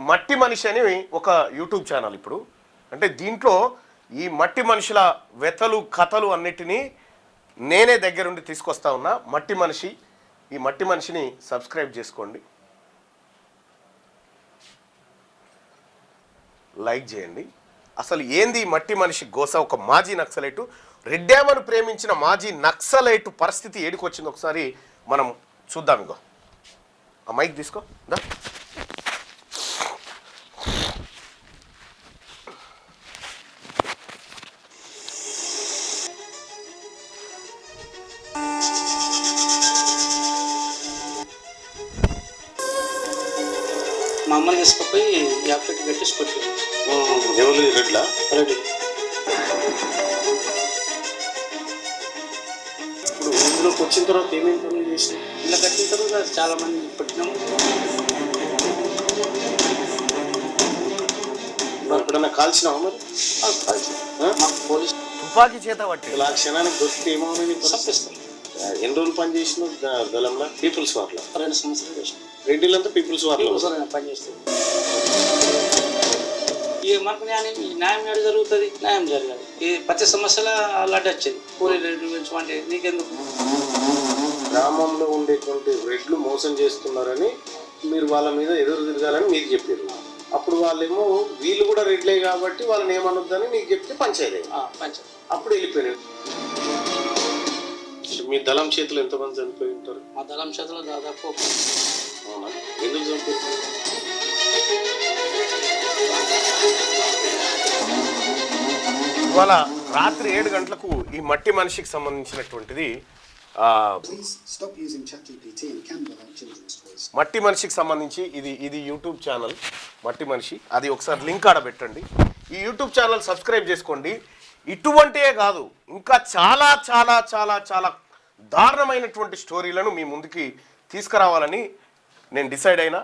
మట్టి మనిషి అని ఒక యూట్యూబ్ ఛానల్ ఇప్పుడు. అంటే దీంట్లో ఈ మట్టి మనుషుల వ్యతలు కథలు అన్నిటినీ నేనే దగ్గరుండి తీసుకొస్తా ఉన్నా. మట్టి మనిషి, ఈ మట్టి మనిషిని సబ్స్క్రైబ్ చేసుకోండి, లైక్ చేయండి. అసలు ఏంది ఈ మట్టి మనిషి గోస? ఒక మాజీ నక్సలైటు, రెడ్డామను ప్రేమించిన మాజీ నక్సలైటు పరిస్థితి ఏడికొచ్చింది ఒకసారి మనం చూద్దాం. ఇగో ఆ మైక్ తీసుకో దా. మా అమ్మని తీసుకుపోయి యాప్కి కట్టేసి కొట్టారు. ఎవరు రెడ్లా? రెడ్డి. ఇప్పుడు ఇందులోకి వచ్చిన తర్వాత ఏమేమి పనులు చేసి ఇలా కట్టిన తర్వాత చాలా మంది పెట్టినాము. ఎప్పుడన్నా కాల్చినావా మరి? మాకు పోలీసు తుపాకీ చేత పట్టి ఇలా క్షణానికి దొరికితే ఏమవుతుంది? చంపేస్తారు. ఎన్ని రోజులు పని చేసిన దళంలో? పీపుల్స్ వార్లో 2 సంవత్సరాలు చేసినాం. రెడ్డిలంతా పీపుల్స్ వార్లో పని చేస్తుంది. ఇక మనకు న్యాయం ఏడు జరుగుతుంది, న్యాయం జరగాలి. ఈ ప్రతి సమస్యల అలాంటి వచ్చేది. కూలీ రేట్లు పెంచమంటే నీకెందుకు? గ్రామంలో ఉండేటువంటి రెడ్లు మోసం చేస్తున్నారని మీరు వాళ్ళ మీద ఎదురు తిరగాలని మీకు చెప్పారు. అప్పుడు వాళ్ళేమో వీళ్ళు కూడా రెడ్లే కాబట్టి వాళ్ళని ఏమనొద్దని నీకు చెప్తే పంచాయతీ. అప్పుడు వెళ్ళిపోయినారు. మీ దళం చేతులు ఎంతమంది చనిపోయి ఉంటారు? మా దళం చేతులు దాదాపు. అవునా? ఎందుకు చనిపోయి? ఇవాళ రాత్రి 7 గంటలకు ఈ మట్టి మనిషికి సంబంధించినటువంటిది మట్టి మనిషికి సంబంధించి ఇది యూట్యూబ్ ఛానల్ మట్టి మనిషి. అది ఒకసారి లింక్ ఆడ పెట్టండి. ఈ యూట్యూబ్ ఛానల్ సబ్స్క్రైబ్ చేసుకోండి. ఇటువంటివే కాదు, ఇంకా చాలా చాలా చాలా చాలా దారుణమైనటువంటి స్టోరీలను మీ ముందుకి తీసుకురావాలని నేను డిసైడ్ అయినా.